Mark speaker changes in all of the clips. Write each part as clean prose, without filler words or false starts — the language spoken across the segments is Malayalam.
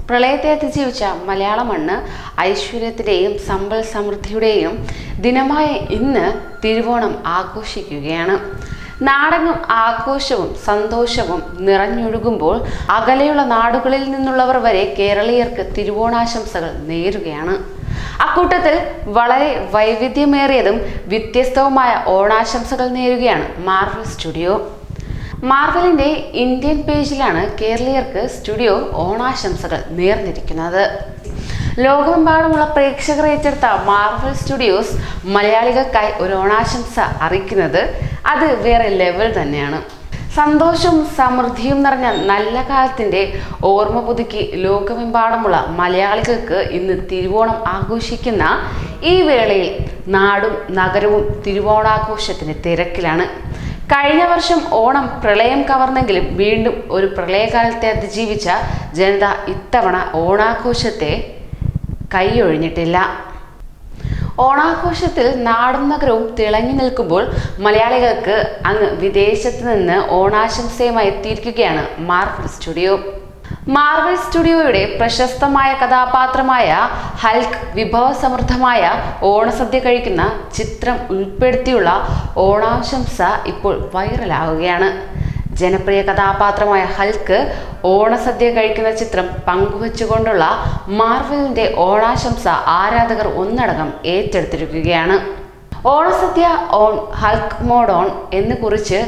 Speaker 1: പ്രളയത്തെ അതിജീവിച്ച മലയാള മണ്ണ് ഐശ്വര്യത്തിൻ്റെയും സമ്പൽ സമൃദ്ധിയുടെയും ദിനമായ ഇന്ന് തിരുവോണം ആഘോഷിക്കുകയാണ്. നാടെങ്ങും ആഘോഷവും സന്തോഷവും നിറഞ്ഞൊഴുകുമ്പോൾ അകലെയുള്ള നാടുകളിൽ നിന്നുള്ളവർ വരെ കേരളീയർക്ക് തിരുവോണാശംസകൾ നേരുകയാണ്. അക്കൂട്ടത്തിൽ വളരെ വൈവിധ്യമേറിയതും വ്യത്യസ്തവുമായ ഓണാശംസകൾ നേരുകയാണ് മാർവൽ സ്റ്റുഡിയോ. മാർവലിന്റെ ഇന്ത്യൻ പേജിലാണ് കേരളീയർക്ക് സ്റ്റുഡിയോ ഓണാശംസകൾ നേർന്നിരിക്കുന്നത്. ലോകമെമ്പാടുമുള്ള പ്രേക്ഷകർ ഏറ്റെടുത്ത മാർവൽ സ്റ്റുഡിയോസ് മലയാളികൾക്കായി ഒരു ഓണാശംസ അറിയിക്കുന്നത് അത് വേറെ ലെവൽ തന്നെയാണ്. സന്തോഷവും സമൃദ്ധിയും നിറഞ്ഞ നല്ല കാലത്തിന്റെ ഓർമ്മ പുതുക്കി ലോകമെമ്പാടുമുള്ള മലയാളികൾക്ക് ഇന്ന് തിരുവോണം ആഘോഷിക്കുന്ന ഈ വേളയിൽ നാടും നഗരവും തിരുവോണാഘോഷത്തിന് തിരക്കിലാണ്. കഴിഞ്ഞ വർഷം ഓണം പ്രളയം കവർന്നെങ്കിലും വീണ്ടും ഒരു പ്രളയകാലത്തെ അതിജീവിച്ച ജനത ഇത്തവണ ഓണാഘോഷത്തെ കൈയൊഴിഞ്ഞിട്ടില്ല. ഓണാഘോഷത്തിൽ നാടും നഗരവും തിളങ്ങി നിൽക്കുമ്പോൾ മലയാളികൾക്ക് അങ്ങ് വിദേശത്ത് നിന്ന് ഓണാശംസയുമായി എത്തിയിരിക്കുകയാണ് മാർവൽ സ്റ്റുഡിയോ. മാർവൽ സ്റ്റുഡിയോയുടെ പ്രശസ്തമായ കഥാപാത്രമായ ഹൽക്ക് വിഭവസമൃദ്ധമായ ഓണസദ്യ കഴിക്കുന്ന ചിത്രം ഉൾപ്പെടുത്തിയുള്ള ഓണാശംസ ഇപ്പോൾ വൈറലാവുകയാണ്. ജനപ്രിയ കഥാപാത്രമായ ഹൽക്ക് ഓണസദ്യ കഴിക്കുന്ന ചിത്രം പങ്കുവച്ചുകൊണ്ടുള്ള മാർവലിന്റെ ഓണാശംസ ആരാധകർ ഒന്നടങ്കം ഏറ്റെടുത്തിരിക്കുകയാണ്. ഓണസദ്യ ഓൺ ഹൽക്ക് മോഡ് ഓൺ എന്ന് കുറിച്ച്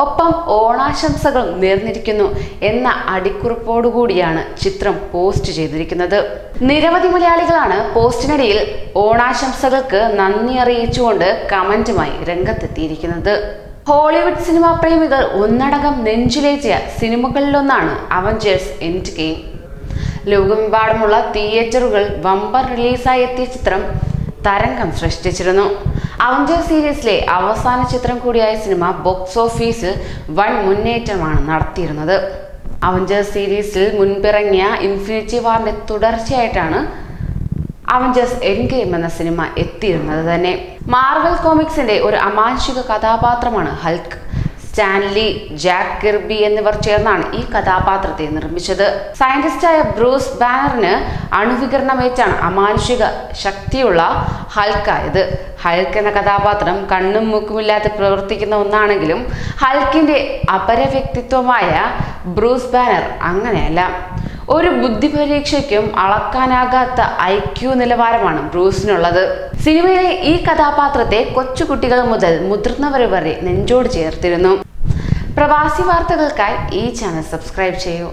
Speaker 1: ഒപ്പം ഓണാശംസകൾ നേർന്നിരിക്കുന്നു എന്ന അടിക്കുറിപ്പോടുകൂടിയാണ് ചിത്രം പോസ്റ്റ് ചെയ്തിരിക്കുന്നത്. നിരവധി മലയാളികളാണ് പോസ്റ്റിനിടയിൽ ഓണാശംസകൾക്ക് നന്ദി അറിയിച്ചുകൊണ്ട് കമന്റുമായി രംഗത്തെത്തിയിരിക്കുന്നത്. ഹോളിവുഡ് സിനിമാ പ്രേമികൾ ഒന്നടങ്കം നെഞ്ചിലേറ്റിയ സിനിമകളിലൊന്നാണ് അവഞ്ചേഴ്സ് എൻഡ് ഗെയിം. ലോകമെമ്പാടുമുള്ള തിയേറ്ററുകൾ വമ്പർ റിലീസായി എത്തിയ ചിത്രം തരംഗം സൃഷ്ടിച്ചിരുന്നു. അവഞ്ചേഴ്സ് സീരീസിലെ അവസാന ചിത്രം കൂടിയായ സിനിമ ബോക്സ് ഓഫീസിൽ വൻ മുന്നേറ്റമാണ് നടത്തിയിരുന്നത്. അവഞ്ചേഴ്സ് സീരീസിൽ മുൻപിറങ്ങിയ ഇൻഫിനിറ്റി വാറിന്റെ തുടർച്ചയായിട്ടാണ് അവഞ്ചേഴ്സ് എൻഡ് ഗെയിം എന്ന സിനിമ എത്തിയിരുന്നത് തന്നെ. മാർവൽ കോമിക്സിന്റെ ഒരു അമാനുഷിക കഥാപാത്രമാണ് ഹൽക്ക്. സ്റ്റാൻലി, ജാക്ക് കിർബി എന്നിവർ ചേർന്നാണ് ഈ കഥാപാത്രത്തെ നിർമ്മിച്ചത്. സയന്റിസ്റ്റായ ബ്രൂസ് ബാനറിന് അണുവികരണമേറ്റാണ് അമാനുഷിക ശക്തിയുള്ള ഹൽക്കായത്. ഹൽക്ക് എന്ന കഥാപാത്രം കണ്ണും മൂക്കുമില്ലാതെ പ്രവർത്തിക്കുന്ന ഒന്നാണെങ്കിലും ഹൽക്കിന്റെ അപരവ്യക്തിത്വമായ ബ്രൂസ് ബാനർ അങ്ങനെയല്ല. ഒരു ബുദ്ധി പരീക്ഷയ്ക്കും അളക്കാനാകാത്ത IQ നിലവാരമാണ് ബ്രൂസിനുള്ളത്. സിനിമയിലെ ഈ കഥാപാത്രത്തെ കൊച്ചുകുട്ടികൾ മുതൽ മുതിർന്നവർ വരെ നെഞ്ചോട് ചേർത്തിരുന്നു. പ്രവാസി വാർത്തകൾക്കായി ഈ ചാനൽ സബ്സ്ക്രൈബ് ചെയ്യൂ.